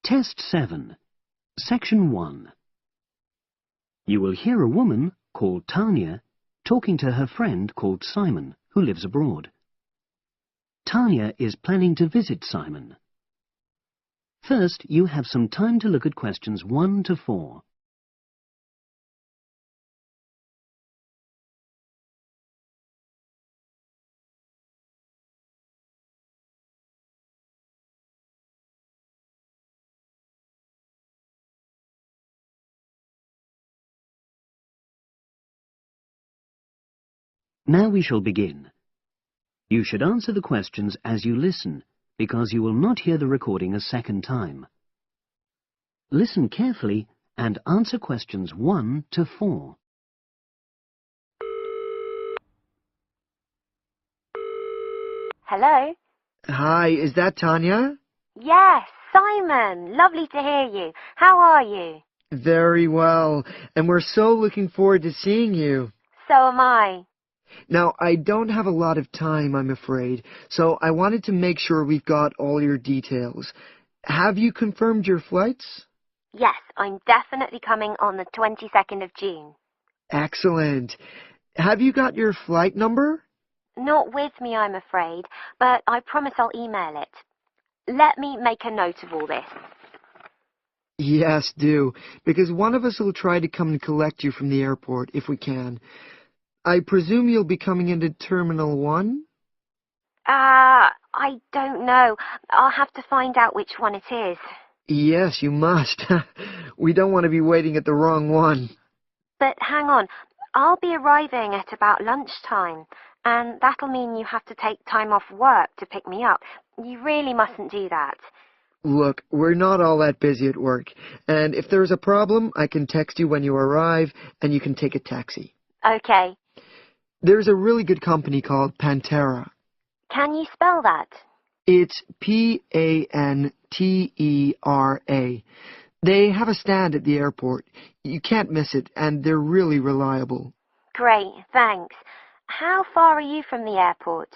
Test 7, Section 1. You will hear a woman called Tanya talking to her friend called Simon, who lives abroad. Tanya is planning to visit Simon. First, you have some time to look at questions 1 to 4. Now we shall begin. You should answer the questions as you listen, because you will not hear the recording a second time. Listen carefully and answer questions 1 to 4. Hello? Hi, is that Tanya? Yes, Simon. Lovely to hear you. How are you? Very well, and we're so looking forward to seeing you. So am I. Now, I don't have a lot of time, I'm afraid, so I wanted to make sure we've got all your details. Have you confirmed your flights? Yes, I'm definitely coming on the 22nd of June. Excellent. Have you got your flight number? Not with me, I'm afraid, but I promise I'll email it. Let me make a note of all this. Yes, do, because one of us will try to come and collect you from the airport, if we can. I presume you'll be coming into Terminal 1? I don't know. I'll have to find out which one it is. Yes, you must. We don't want to be waiting at the wrong one. But hang on, I'll be arriving at about lunchtime, and that'll mean you have to take time off work to pick me up. You really mustn't do that. Look, we're not all that busy at work, and if there's a problem, I can text you when you arrive, and you can take a taxi. Okay. There's a really good company called Pantera. Can you spell that? It's Pantera. They have a stand at the airport. You can't miss it, and they're really reliable. Great, thanks. How far are you from the airport?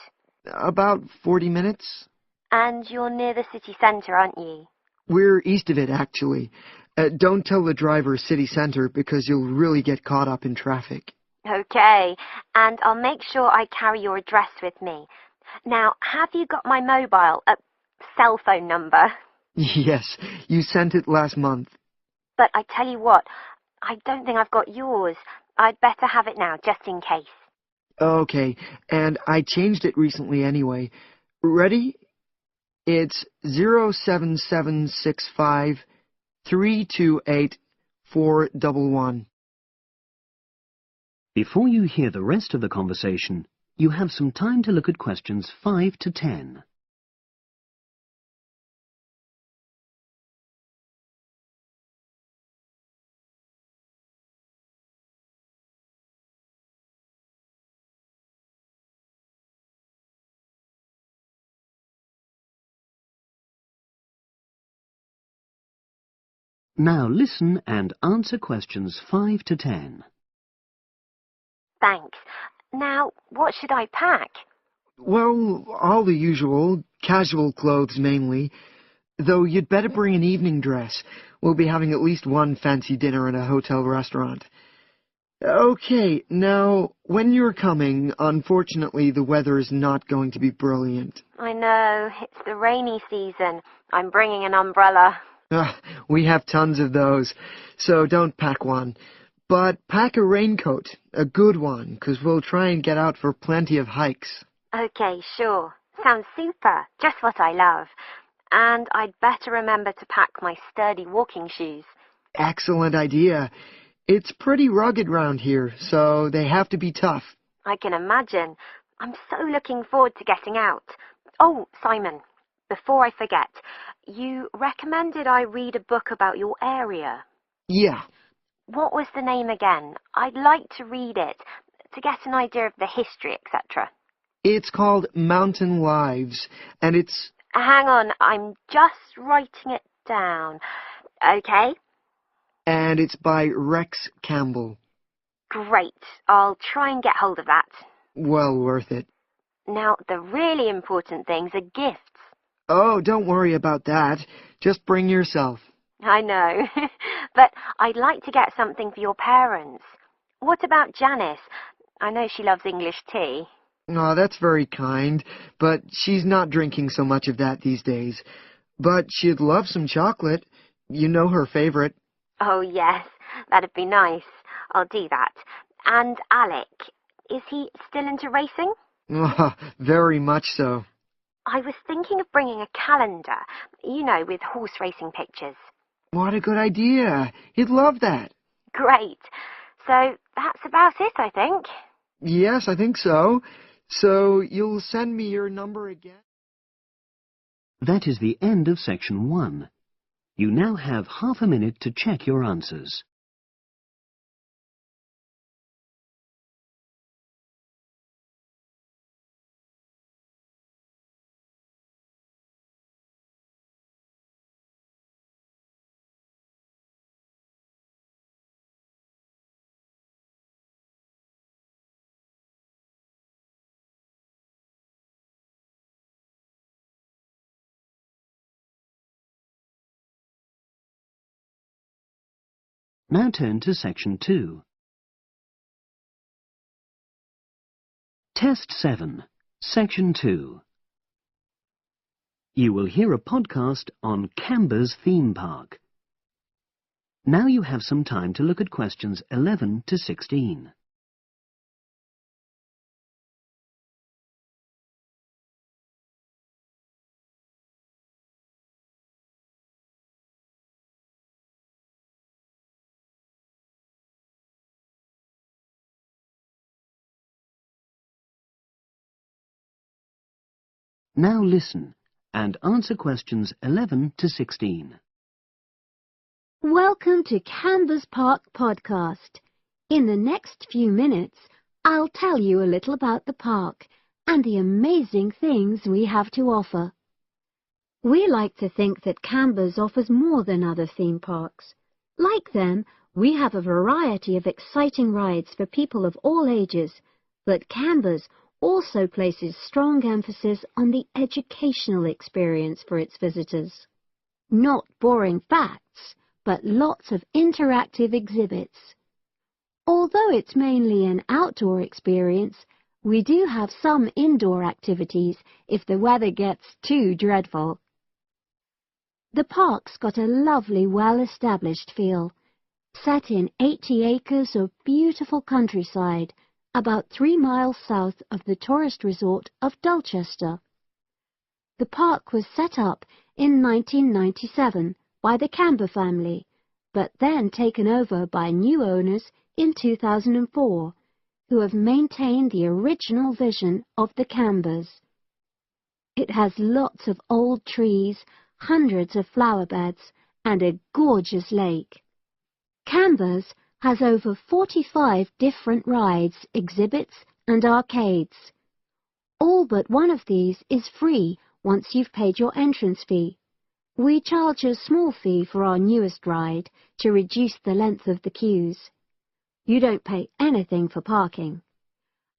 About 40 minutes. And you're near the city centre, aren't you? We're east of it, actually. Don't tell the driver city center, because you'll really get caught up in traffic. Okay, and I'll make sure I carry your address with me. Now, have you got my mobile, cell phone number? Yes, you sent it last month. But I tell you what, I don't think I've got yours. I'd better have it now, just in case. Okay, and I changed it recently anyway. Ready? It's 07765 328 411. Before you hear the rest of the conversation, you have some time to look at questions 5 to 10. Now listen and answer questions 5 to 10. Thanks. Now, what should I pack? Well, all the usual, casual clothes mainly. Though you'd better bring an evening dress. We'll be having at least one fancy dinner in a hotel restaurant. Okay, now, when you're coming, unfortunately the weather is not going to be brilliant. I know, it's the rainy season. I'm bringing an umbrella. We have tons of those, so don't pack one. But pack a raincoat, a good one, 'cause we'll try and get out for plenty of hikes. Okay, sure. Sounds super. Just what I love. And I'd better remember to pack my sturdy walking shoes. Excellent idea. It's pretty rugged round here, so they have to be tough. I can imagine. I'm so looking forward to getting out. Oh, Simon, before I forget, you recommended I read a book about your area. Yeah, What was the name again? I'd like to read it, to get an idea of the history, etc. it's called Mountain Lives, and it's... Hang on, I'm just writing it down. Okay, And it's by Rex Campbell. great. I'll try and get hold of that. Well worth it. Now, the really important things are gifts. Oh, don't worry about that. Just bring yourself. I know, but I'd like to get something for your parents. What about Janice? I know she loves English tea. Oh, that's very kind, but she's not drinking so much of that these days. But she'd love some chocolate. You know her favorite. Oh, yes, that'd be nice. I'll do that. And Alec, is he still into racing? Oh, very much so. I was thinking of bringing a calendar, with horse racing pictures. What a good idea. He'd love that. Great. So that's about it, I think. Yes, I think so. So you'll send me your number again? That is the end of section 1. You now have half a minute to check your answers. Now turn to section 2. Test 7, section 2. You will hear a podcast on Canberra's theme park. Now you have some time to look at questions 11 to 16. Now listen and answer questions 11 to 16. Welcome to Canberra's Park podcast. In the next few minutes, I'll tell you a little about the park and the amazing things we have to offer. We like to think that Canberra's offers more than other theme parks. Like them, we have a variety of exciting rides for people of all ages, but Canberra's also places strong emphasis on the educational experience for its visitors. Not boring facts, but lots of interactive exhibits. Although it's mainly an outdoor experience, we do have some indoor activities if the weather gets too dreadful. The park's got a lovely, well-established feel, set in 80 acres of beautiful countryside, about 3 miles south of the tourist resort of Dulchester. The park was set up in 1997 by the Canberra family, but then taken over by new owners in 2004, who have maintained the original vision of the Canberras. It has lots of old trees, hundreds of flower beds, and a gorgeous lake. Canberra's has over 45 different rides, exhibits, and arcades. All but one of these is free once you've paid your entrance fee. We charge a small fee for our newest ride to reduce the length of the queues. You don't pay anything for parking.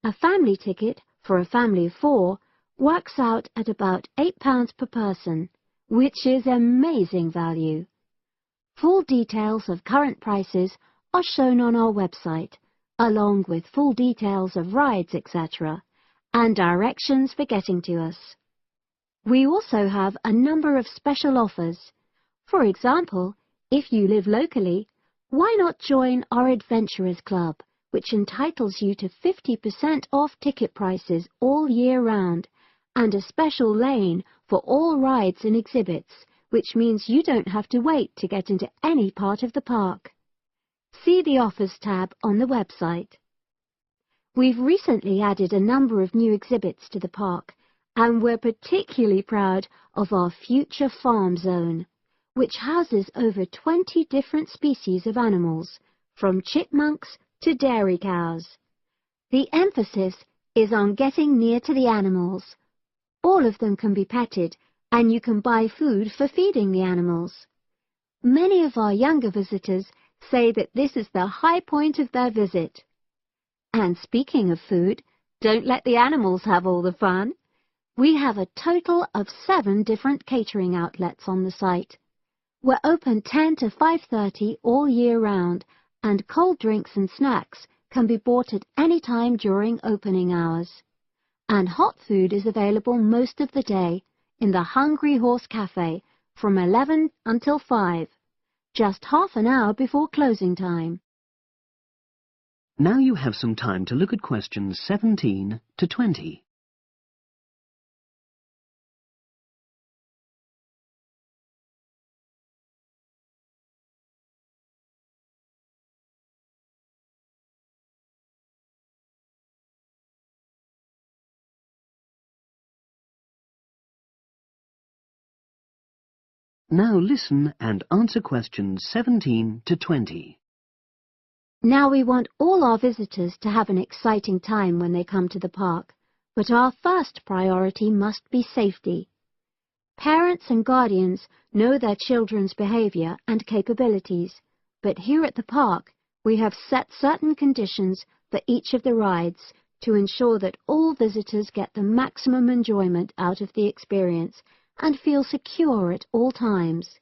A family ticket for a family of 4 works out at about £8 per person, which is amazing value. Full details of current prices are shown on our website, along with full details of rides, etc., and directions for getting to us. We also have a number of special offers. For example, if you live locally, why not join our Adventurers Club, which entitles you to 50% off ticket prices all year round, and a special lane for all rides and exhibits, which means you don't have to wait to get into any part of the park. See the Offers tab on the website. We've recently added a number of new exhibits to the park, and we're particularly proud of our Future Farm Zone, which houses over 20 different species of animals, from chipmunks to dairy cows. The emphasis is on getting near to the animals. All of them can be petted, and you can buy food for feeding the animals. Many of our younger visitors say that this is the high point of their visit. And speaking of food, don't let the animals have all the fun. We have a total of 7 different catering outlets on the site. We're open 10 to 5:30 all year round, and cold drinks and snacks can be bought at any time during opening hours. And hot food is available most of the day in the Hungry Horse Cafe from 11 until 5, just half an hour before closing time. Now you have some time to look at questions 17 to 20. Now listen and answer questions 17 to 20. Now we want all our visitors to have an exciting time when they come to the park, but our first priority must be safety. Parents and guardians know their children's behavior and capabilities, but here at the park we have set certain conditions for each of the rides to ensure that all visitors get the maximum enjoyment out of the experience and feel secure at all times.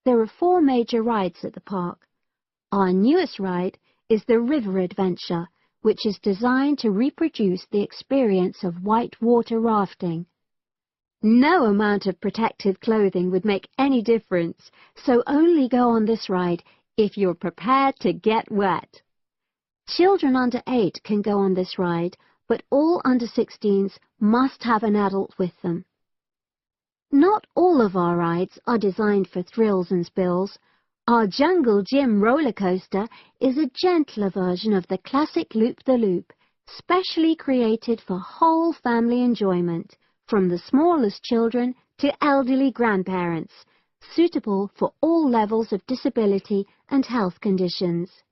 There are 4 major rides at the park. Our newest ride is the River Adventure, which is designed to reproduce the experience of white water rafting. No amount of protective clothing would make any difference, so only go on this ride if you're prepared to get wet. Children under 8 can go on this ride, but all under 16s must have an adult with them. Not all of our rides are designed for thrills and spills. Our Jungle Gym roller coaster is a gentler version of the classic Loop-the-Loop, specially created for whole family enjoyment, from the smallest children to elderly grandparents, suitable for all levels of disability and health conditions.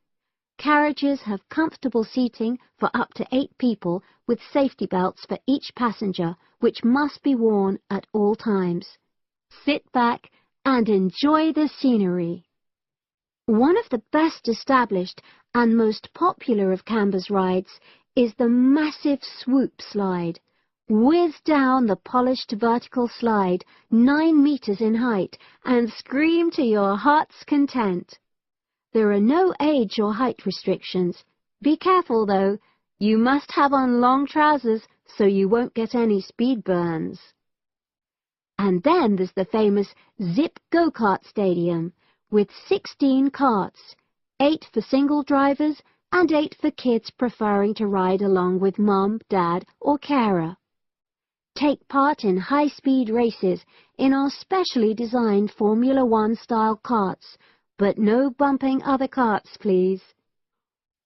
Carriages have comfortable seating for up to 8 people with safety belts for each passenger, which must be worn at all times. Sit back and enjoy the scenery. One of the best established and most popular of Canberra's rides is the massive swoop slide. Whiz down the polished vertical slide 9 meters in height and scream to your heart's content. There are no age or height restrictions. Be careful though, you must have on long trousers so you won't get any speed burns. And then there's the famous Zip Go-Kart Stadium, with 16 karts, 8 for single drivers and 8 for kids preferring to ride along with mum, dad or carer. Take part in high-speed races in our specially designed Formula One style karts, but no bumping other karts, please.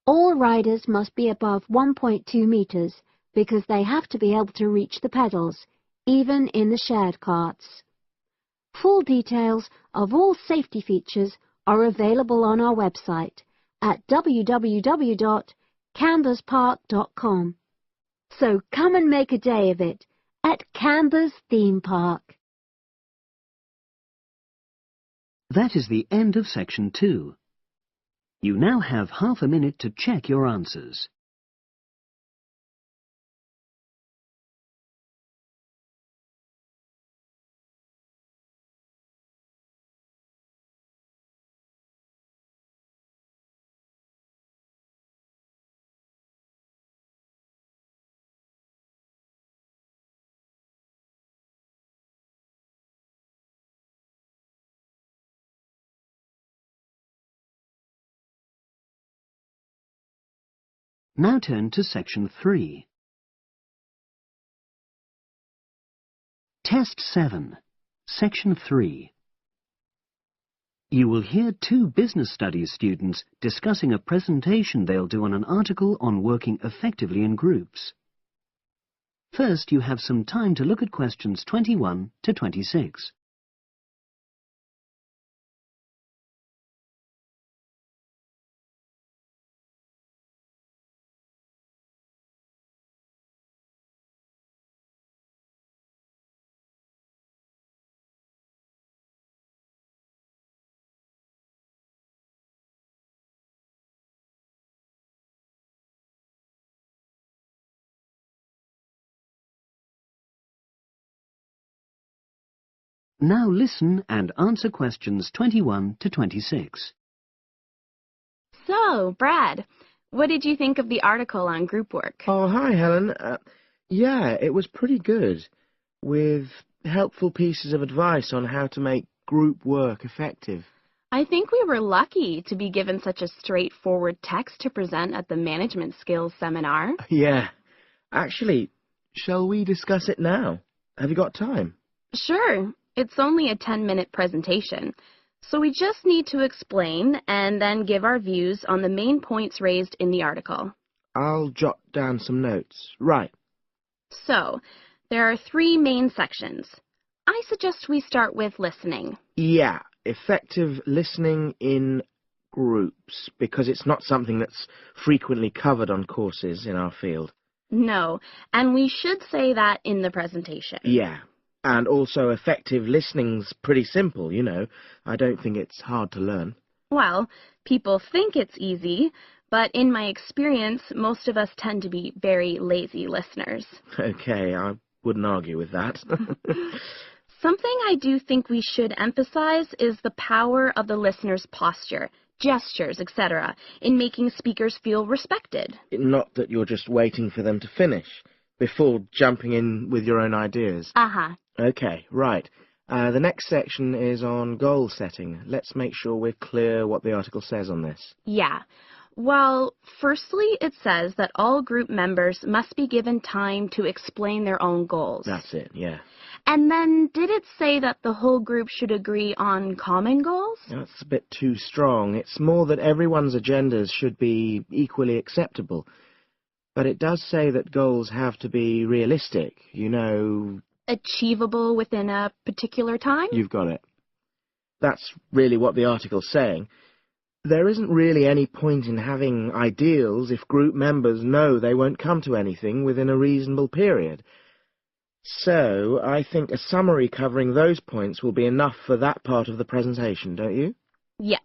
All riders must be above 1.2 meters because they have to be able to reach the pedals, even in the shared karts. Full details of all safety features are available on our website at www.canberraspark.com. So come and make a day of it at Canberra's theme park. That is the end of section 2. You now have half a minute to check your answers. Now turn to section 3. Test 7, section 3. You will hear 2 business studies students discussing a presentation they'll do on an article on working effectively in groups. First, you have some time to look at questions 21 to 26. Now listen and answer questions 21 to 26. So, Brad, what did you think of the article on group work? Oh, hi, Helen. Yeah, it was pretty good, with helpful pieces of advice on how to make group work effective. I think we were lucky to be given such a straightforward text to present at the Management Skills Seminar. Yeah. Actually, shall we discuss it now? Have you got time? Sure, it's only a 10-minute presentation, so we just need to explain and then give our views on the main points raised in the article. I'll jot down some notes. Right. So, there are 3 main sections. I suggest we start with listening. Yeah, effective listening in groups, because it's not something that's frequently covered on courses in our field. No, and we should say that in the presentation. Yeah, and also effective listening's pretty simple, you know. I don't think it's hard to learn. Well, people think it's easy, but in my experience, most of us tend to be very lazy listeners. Okay, I wouldn't argue with that. Something I do think we should emphasize is the power of the listener's posture, gestures, etc., in making speakers feel respected. Not that you're just waiting for them to finish before jumping in with your own ideas. Uh-huh. Okay, right. The next section is on goal setting. Let's make sure we're clear what the article says on this. Yeah. Well, firstly, it says that all group members must be given time to explain their own goals. That's it, yeah. And then, did it say that the whole group should agree on common goals? That's a bit too strong. It's more that everyone's agendas should be equally acceptable. But it does say that goals have to be realistic, you know. Achievable within a particular time? You've got it. That's really what the article's saying. There isn't really any point in having ideals if group members know they won't come to anything within a reasonable period. So, I think a summary covering those points will be enough for that part of the presentation, don't you? Yeah.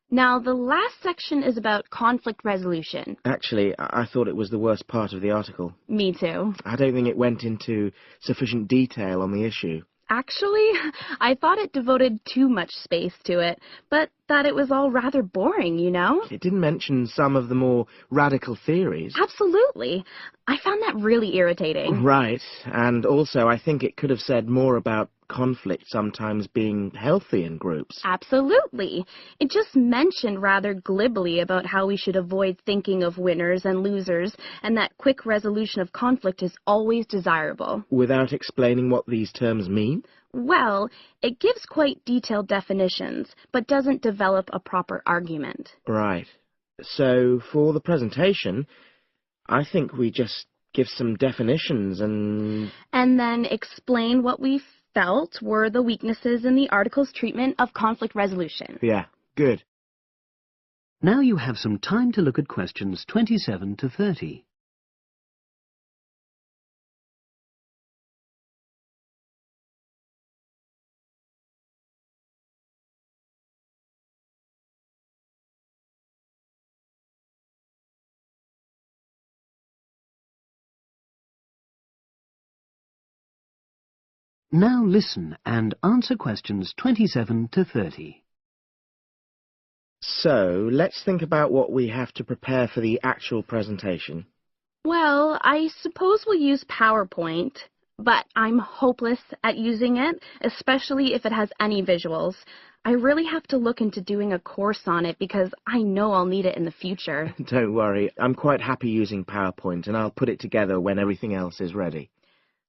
Now, the last section is about conflict resolution. Actually, I thought it was the worst part of the article. Me too. I don't think it went into sufficient detail on the issue. Actually, I thought it devoted too much space to it, but that it was all rather boring, you know? It didn't mention some of the more radical theories. Absolutely. I found that really irritating. Right, and also I think it could have said more about conflict sometimes being healthy in groups. Absolutely. It just mentioned rather glibly about how we should avoid thinking of winners and losers, and that quick resolution of conflict is always desirable. Without explaining what these terms mean? Well, it gives quite detailed definitions, but doesn't develop a proper argument. Right. So, for the presentation, I think we just give some definitions and then explain what we felt were the weaknesses in the article's treatment of conflict resolution. Yeah, good. Now you have some time to look at questions 27 to 30. Now listen and answer questions 27 to 30. So, let's think about what we have to prepare for the actual presentation. Well, I suppose we'll use PowerPoint, but I'm hopeless at using it, especially if it has any visuals. I really have to look into doing a course on it because I know I'll need it in the future. Don't worry, I'm quite happy using PowerPoint, and I'll put it together when everything else is ready.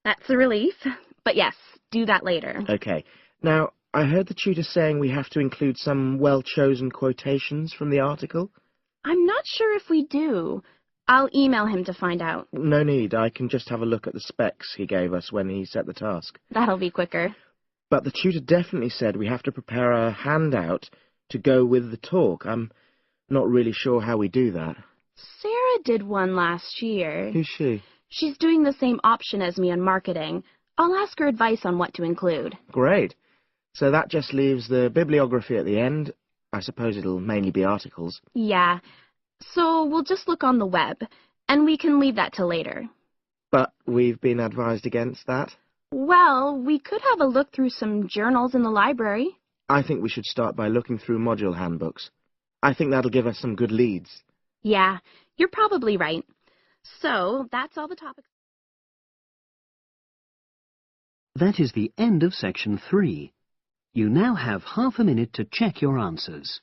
That's a relief. But yes, do that later. Okay. Now, I heard the tutor saying we have to include some well-chosen quotations from the article. I'm not sure if we do. I'll email him to find out. No need. I can just have a look at the specs he gave us when he set the task. That'll be quicker. But the tutor definitely said we have to prepare a handout to go with the talk. I'm not really sure how we do that. Sarah did one last year. Who's she? She's doing the same option as me on marketing. I'll ask her advice on what to include. Great. So that just leaves the bibliography at the end. I suppose it'll mainly be articles. Yeah. So we'll just look on the web, and we can leave that till later. But we've been advised against that? Well, we could have a look through some journals in the library. I think we should start by looking through module handbooks. I think that'll give us some good leads. Yeah, you're probably right. So, that's all the topics. That is the end of section 3. You now have half a minute to check your answers.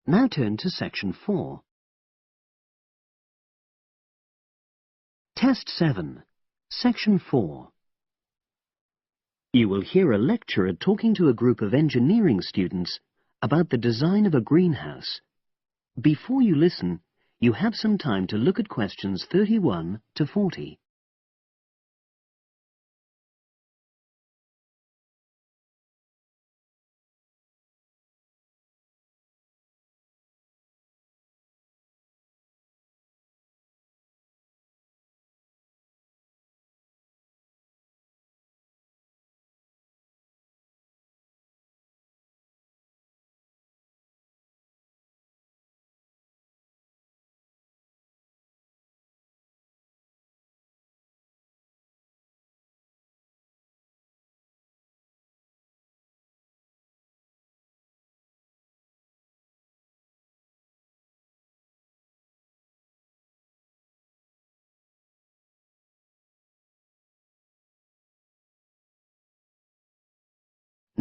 Now turn to section 4. Test 7, section 4. You will hear a lecturer talking to a group of engineering students about the design of a greenhouse. Before you listen, you have some time to look at questions 31 to 40.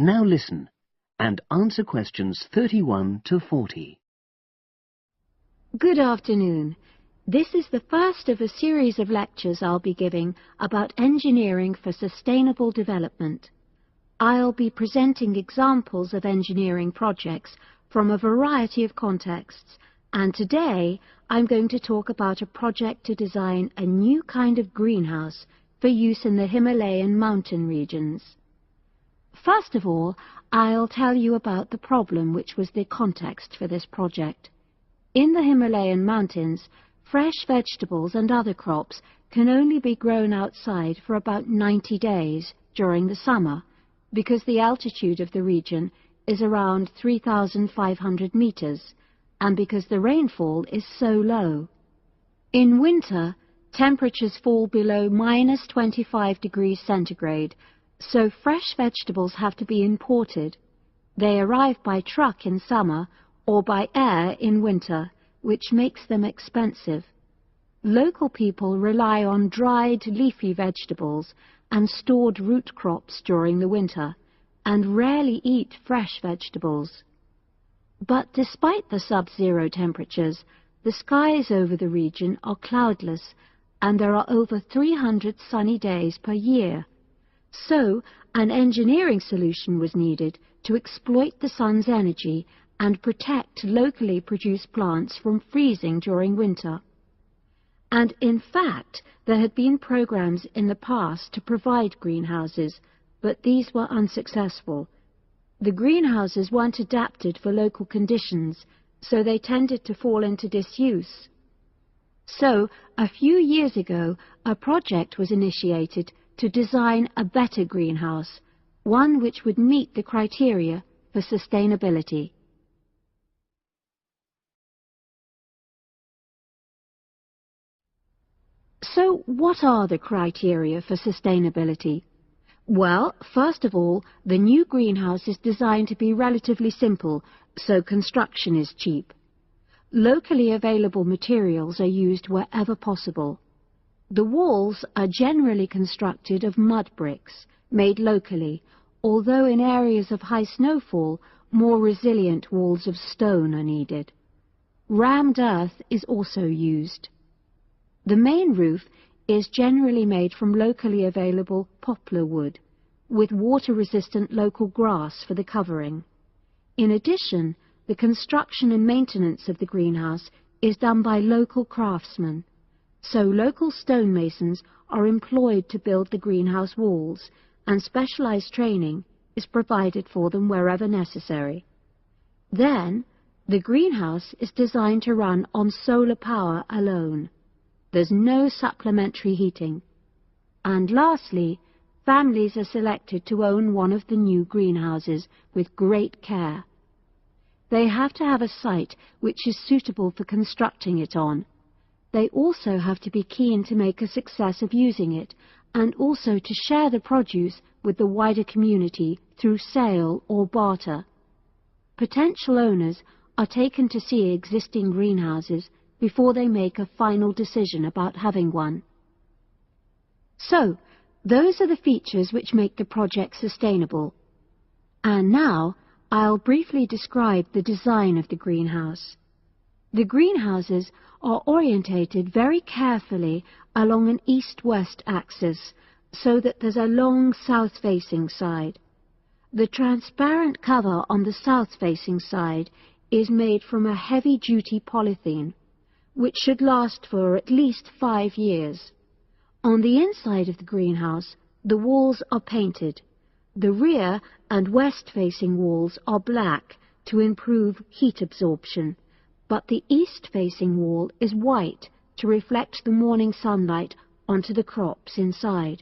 Now listen and answer questions 31 to 40. Good afternoon. This is the first of a series of lectures I'll be giving about engineering for sustainable development. I'll be presenting examples of engineering projects from a variety of contexts, and today I'm going to talk about a project to design a new kind of greenhouse for use in the Himalayan mountain regions. First of all, I'll tell you about the problem which was the context for this project. In the Himalayan mountains, fresh vegetables and other crops can only be grown outside for about 90 days during the summer, because the altitude of the region is around 3,500 meters, and because the rainfall is so low. In winter, temperatures fall below minus 25 degrees centigrade, so fresh vegetables have to be imported. They arrive by truck in summer or by air in winter, which makes them expensive. Local people rely on dried leafy vegetables and stored root crops during the winter, and rarely eat fresh vegetables. But despite the sub-zero temperatures, the skies over the region are cloudless, and there are over 300 sunny days per year. So, an engineering solution was needed to exploit the sun's energy and protect locally produced plants from freezing during winter. And in fact, there had been programs in the past to provide greenhouses, but these were unsuccessful. The greenhouses weren't adapted for local conditions, so they tended to fall into disuse. So, a few years ago, a project was initiated to design a better greenhouse, one which would meet the criteria for sustainability. So, what are the criteria for sustainability? Well, first of all, the new greenhouse is designed to be relatively simple, so construction is cheap. Locally available materials are used wherever possible. The walls are generally constructed of mud bricks, made locally, although in areas of high snowfall, more resilient walls of stone are needed. Rammed earth is also used. The main roof is generally made from locally available poplar wood, with water-resistant local grass for the covering. In addition, the construction and maintenance of the greenhouse is done by local craftsmen, so local stonemasons are employed to build the greenhouse walls, and specialized training is provided for them wherever necessary. Then, the greenhouse is designed to run on solar power alone. There's no supplementary heating. And lastly, families are selected to own one of the new greenhouses with great care. They have to have a site which is suitable for constructing it on. They also have to be keen to make a success of using it, and also to share the produce with the wider community through sale or barter. Potential owners are taken to see existing greenhouses before they make a final decision about having one. So, those are the features which make the project sustainable. And now, I'll briefly describe the design of the greenhouse. The greenhouses are orientated very carefully along an east-west axis, so that there's a long south-facing side. The transparent cover on the south-facing side is made from a heavy-duty polythene, which should last for at least 5 years. On the inside of the greenhouse, the walls are painted. The rear and west-facing walls are black to improve heat absorption, but the east-facing wall is white to reflect the morning sunlight onto the crops inside.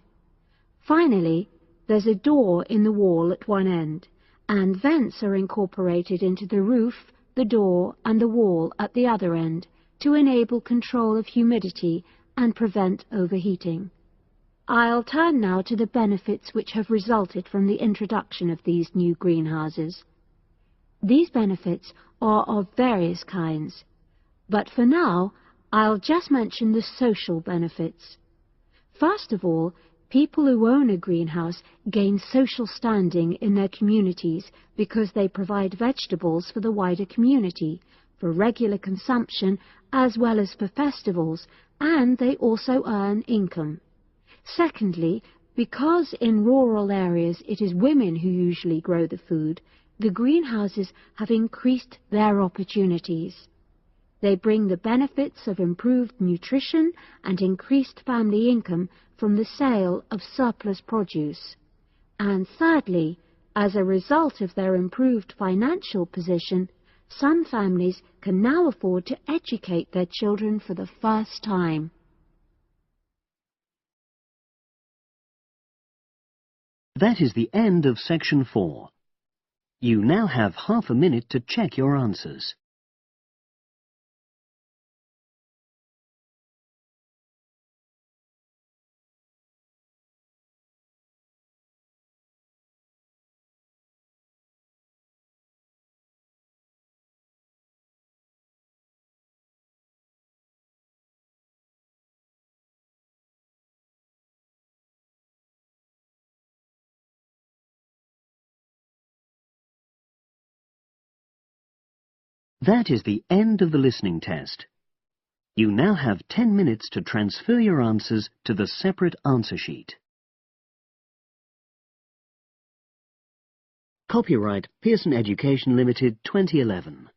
Finally, there's a door in the wall at one end, and vents are incorporated into the roof, the door, and the wall at the other end to enable control of humidity and prevent overheating. I'll turn now to the benefits which have resulted from the introduction of these new greenhouses. These benefits are of various kinds, but for now I'll just mention the social benefits. First of all, people who own a greenhouse gain social standing in their communities because they provide vegetables for the wider community, for regular consumption as well as for festivals, and they also earn income. Secondly, because in rural areas it is women who usually grow the food, the greenhouses have increased their opportunities. They bring the benefits of improved nutrition and increased family income from the sale of surplus produce. And thirdly, as a result of their improved financial position, some families can now afford to educate their children for the first time. That is the end of section 4. You now have half a minute to check your answers. That is the end of the listening test. You now have 10 minutes to transfer your answers to the separate answer sheet. Copyright Pearson Education Limited 2011.